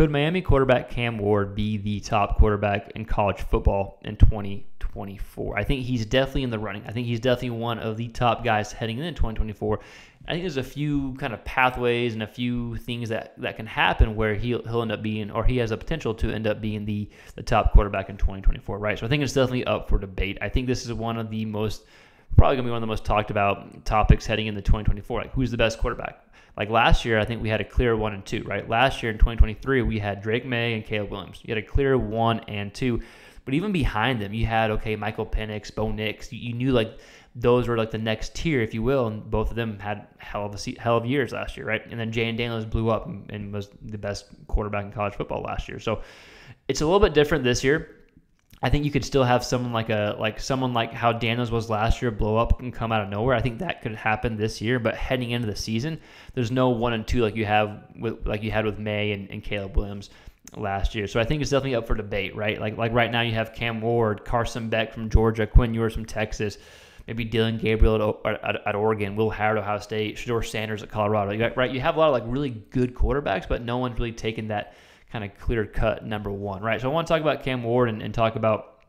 Could Miami quarterback Cam Ward be the top quarterback in college football in 2024? I think he's definitely in the running. I think he's definitely one of the top guys heading into 2024. I think there's a few kind of pathways and a few things that can happen where he'll end up being, or he has a potential to end up being the top quarterback in 2024, right? So I think it's definitely up for debate. I think this is probably going to be one of the most talked about topics heading into 2024. Like, who's the best quarterback? Like last year, I think we had a clear 1 and 2, right? Last year in 2023, we had Drake May and Caleb Williams. You had a clear 1 and 2. But even behind them, you had, Michael Penix, Bo Nix. You knew, like, those were, like, the next tier, if you will, and both of them had hell of years last year, right? And then Jayden Daniels blew up and was the best quarterback in college football last year. So it's a little bit different this year. I think you could still have someone like how Daniels was last year blow up and come out of nowhere. I think that could happen this year, but heading into the season, there's no 1 and 2 like you had with May and Caleb Williams last year. So I think it's definitely up for debate, right? Like right now you have Cam Ward, Carson Beck from Georgia, Quinn Ewers from Texas, maybe Dylan Gabriel at Oregon, Will Howard at Ohio State, Shedeur Sanders at Colorado. You have a lot of like really good quarterbacks, but no one's really taken that kind of clear-cut number 1, right? So I want to talk about Cam Ward and talk about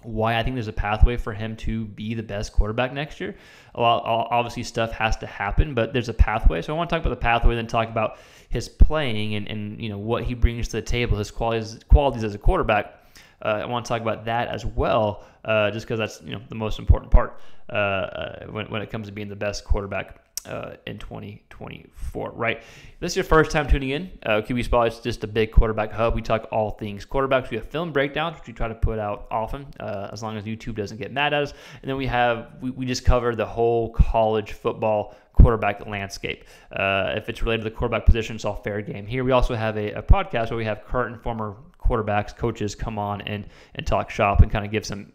why I think there's a pathway for him to be the best quarterback next year. Obviously, stuff has to happen, but there's a pathway. So I want to talk about the pathway, then talk about his playing and what he brings to the table, his qualities as a quarterback. I want to talk about that as well, just because that's the most important part when it comes to being the best quarterback in 2024, right? If this is your first time tuning in, QB Spotlight is just a big quarterback hub. We talk all things quarterbacks. We have film breakdowns, which we try to put out often, as long as YouTube doesn't get mad at us. And then we just cover the whole college football quarterback landscape. If it's related to the quarterback position, it's all fair game. Here we also have a podcast where we have current and former quarterbacks, coaches come on and talk shop and kind of give some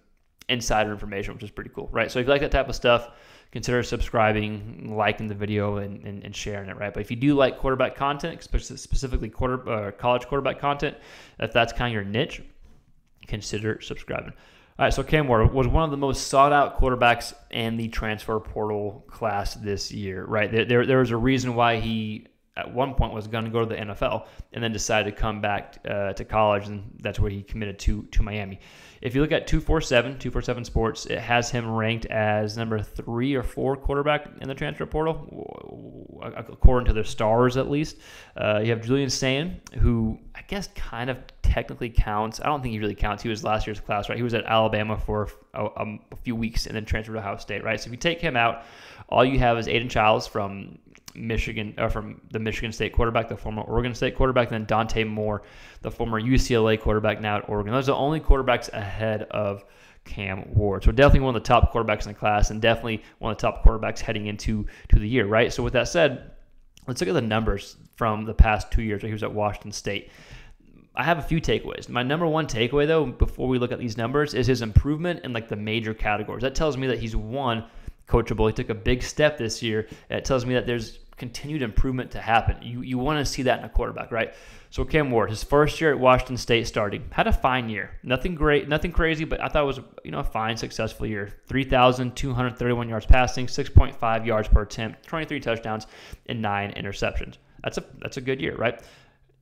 insider information, which is pretty cool, right? So if you like that type of stuff, consider subscribing, liking the video, and sharing it, right? But if you do like quarterback content, specifically college quarterback content, if that's kind of your niche, consider subscribing. All right, so Cam Ward was one of the most sought-out quarterbacks in the transfer portal class this year, right? There was a reason why he, at one point, was going to go to the NFL and then decided to come back to college, and that's where he committed to Miami. If you look at 247 Sports, it has him ranked as number 3 or 4 quarterback in the transfer portal, according to their stars at least. You have Julian Sayin, who I guess kind of technically counts. I don't think he really counts. He was last year's class, right? He was at Alabama for a few weeks and then transferred to Ohio State, right? So if you take him out, all you have is Aiden Childs from Michigan, or from the Michigan State quarterback, the former Oregon State quarterback, and then Dante Moore, the former UCLA quarterback, now at Oregon. Those are the only quarterbacks ahead of Cam Ward. So definitely one of the top quarterbacks in the class, and definitely one of the top quarterbacks heading into the year, right? So with that said, let's look at the numbers from the past 2 years where he was at Washington State. I have a few takeaways. My number one takeaway, though, before we look at these numbers, is his improvement in like the major categories. That tells me that he's coachable. He took a big step this year. It tells me that there's continued improvement to happen. You want to see that in a quarterback, right? So Cam Ward, his first year at Washington State starting, had a fine year. Nothing great, nothing crazy, but I thought it was a fine, successful year. 3,231 yards passing, 6.5 yards per attempt, 23 touchdowns, and 9 interceptions. That's a good year, right?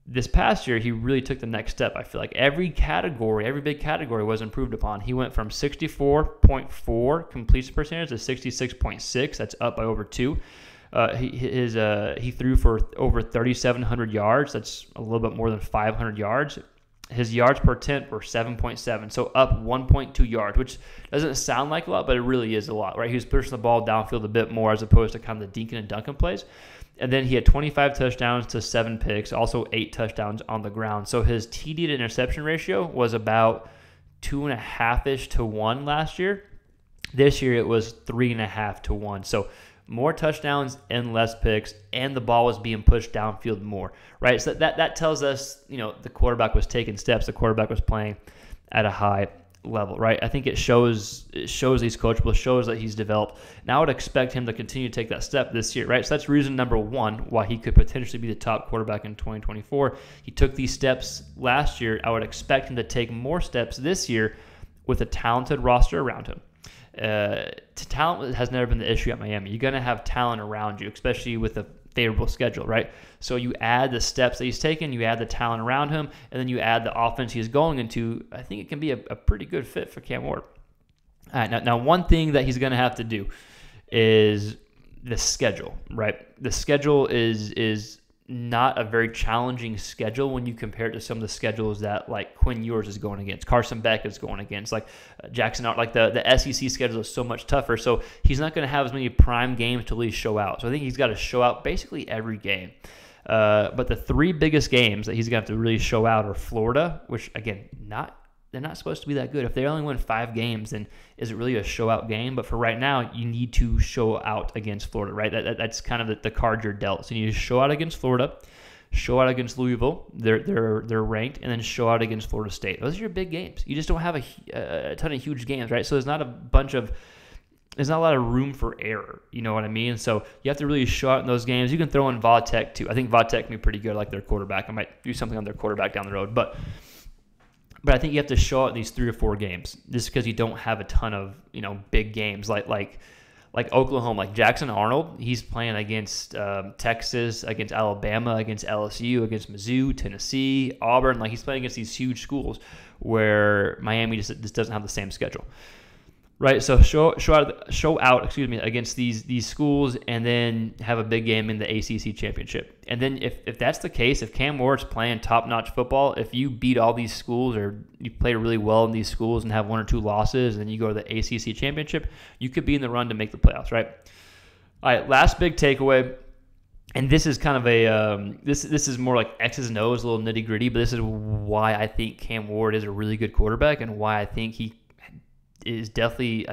This past year, he really took the next step. I feel like every big category was improved upon. He went from 64.4 completion percentage to 66.6. That's up by over 2. He threw for over 3,700 yards. That's a little bit more than 500 yards. His yards per attempt were 7.7, so up 1.2 yards, which doesn't sound like a lot, but it really is a lot, right? He was pushing the ball downfield a bit more as opposed to kind of the dinking and dunking plays. And then he had 25 touchdowns to 7 picks, also 8 touchdowns on the ground. So his TD to interception ratio was about 2.5-ish to 1 last year. This year it was 3.5 to 1. So more touchdowns and less picks, and the ball was being pushed downfield more, right? So that tells us, the quarterback was taking steps. The quarterback was playing at a high level, right? I think it shows he's coachable, shows that he's developed. Now I would expect him to continue to take that step this year, right? So that's reason number one why he could potentially be the top quarterback in 2024. He took these steps last year. I would expect him to take more steps this year with a talented roster around him. Talent has never been the issue at Miami. You're going to have talent around you, especially with a favorable schedule, right? So you add the steps that he's taken, you add the talent around him, and then you add the offense he's going into. I think it can be a pretty good fit for Cam Ward. All right, now one thing that he's going to have to do is the schedule, right? The schedule is not a very challenging schedule when you compare it to some of the schedules that like Quinn Ewers is going against, Carson Beck is going against, like Jackson Arnold. Like the SEC schedule is so much tougher, so he's not going to have as many prime games to at least show out. So I think he's got to show out basically every game. But the three biggest games that he's going to have to really show out are Florida, which again, they're not supposed to be that good. If they only win 5 games, then is it really a show-out game? But for right now, you need to show out against Florida, right? That's kind of the card you're dealt. So you need to show out against Florida, show out against Louisville, they're ranked, and then show out against Florida State. Those are your big games. You just don't have a ton of huge games, right? So there's not a lot of room for error. You know what I mean? So you have to really show out in those games. You can throw in Vautech too. I think Vautech can be pretty good. I like their quarterback. I might do something on their quarterback down the road, but I think you have to show out in these 3 or 4 games just because you don't have a ton of, big games like Oklahoma, like Jackson Arnold. He's playing against Texas, against Alabama, against LSU, against Mizzou, Tennessee, Auburn. Like he's playing against these huge schools where Miami just doesn't have the same schedule. Right, so show out against these schools, and then have a big game in the ACC championship. And then if that's the case, if Cam Ward's playing top-notch football, if you beat all these schools or you play really well in these schools and have 1 or 2 losses, and then you go to the ACC championship, you could be in the run to make the playoffs, right? All right, last big takeaway, and this is kind of a this is more like X's and O's, a little nitty-gritty, but this is why I think Cam Ward is a really good quarterback and why I think he definitely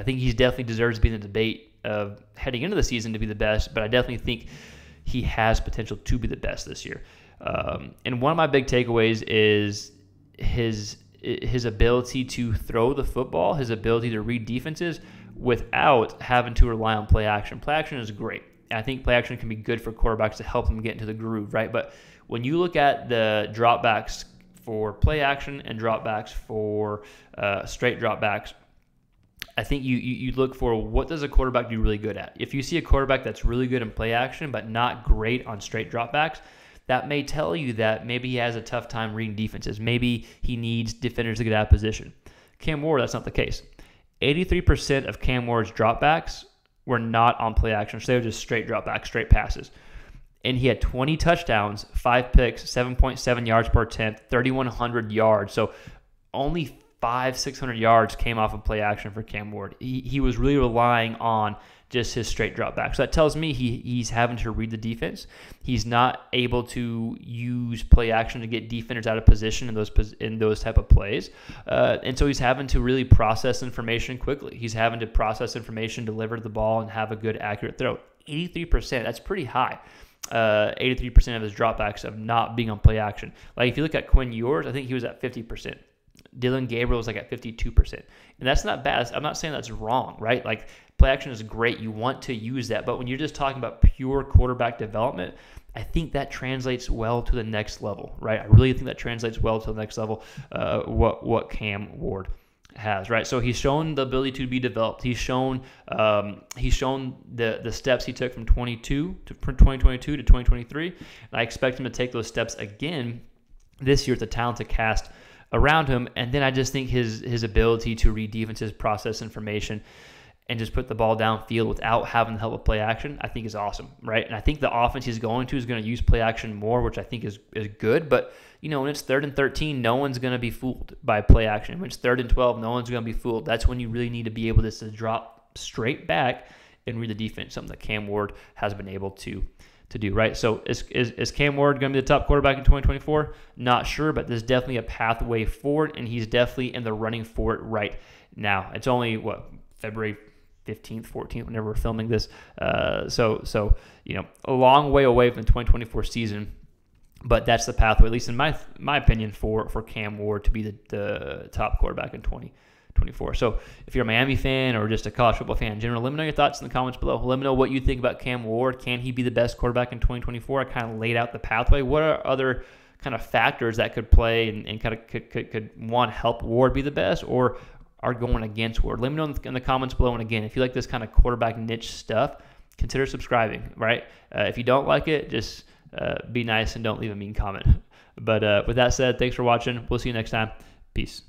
deserves to be in the debate of heading into the season to be the best, but I definitely think he has potential to be the best this year. And one of my big takeaways is his ability to throw the football, his ability to read defenses without having to rely on play action. Play action is great. I think play action can be good for quarterbacks to help them get into the groove, right? But when you look at the dropbacks for play action and dropbacks for straight dropbacks, I think you look for what does a quarterback do really good at. If you see a quarterback that's really good in play action but not great on straight dropbacks, that may tell you that maybe he has a tough time reading defenses. Maybe he needs defenders to get out of position. Cam Ward, that's not the case. 83% of Cam Ward's dropbacks were not on play action. So they were just straight dropbacks, straight passes. And he had 20 touchdowns, 5 picks, 7.7 yards per attempt, 3,100 yards. So only 500-600 yards came off of play action for Cam Ward. He was really relying on just his straight drop back. So that tells me he's having to read the defense. He's not able to use play action to get defenders out of position in those type of plays. And so he's having to really process information quickly. He's having to process information, deliver the ball, and have a good, accurate throw. 83%, that's pretty high. 83% of his dropbacks of not being on play action. Like if you look at Quinn Ewers, I think he was at 50%. Dylan Gabriel was like at 52%. And that's not bad. I'm not saying that's wrong, right? Like play action is great. You want to use that. But when you're just talking about pure quarterback development, I think that translates well to the next level, right? I really think that translates well to the next level, what Cam Ward has, right? So he's shown the ability to be developed. He's shown the steps he took from 2022 to 2023. And I expect him to take those steps again this year with the talented cast around him. And then I just think his ability to read defenses, process information, and just put the ball downfield without having the help of play action, I think is awesome, right? And I think the offense he's going to is going to use play action more, which I think is good. But, when it's 3rd and 13, no one's going to be fooled by play action. When it's 3rd and 12, no one's going to be fooled. That's when you really need to be able to drop straight back and read the defense, something that Cam Ward has been able to do, right? So is Cam Ward going to be the top quarterback in 2024? Not sure, but there's definitely a pathway forward, and he's definitely in the running for it right now. It's only, February 15th, 14th, whenever we're filming this. So a long way away from the 2024 season, but that's the pathway, at least in my opinion, for Cam Ward to be the top quarterback in 2024. So if you're a Miami fan or just a college football fan in general, let me know your thoughts in the comments below. Let me know what you think about Cam Ward. Can he be the best quarterback in 2024? I kind of laid out the pathway. What are other kind of factors that could play and kind of could one, help Ward be the best, or are going against Ward? Let me know in the comments below. And again, if you like this kind of quarterback niche stuff, consider subscribing, right? If you don't like it, just be nice and don't leave a mean comment. But with that said, thanks for watching. We'll see you next time. Peace.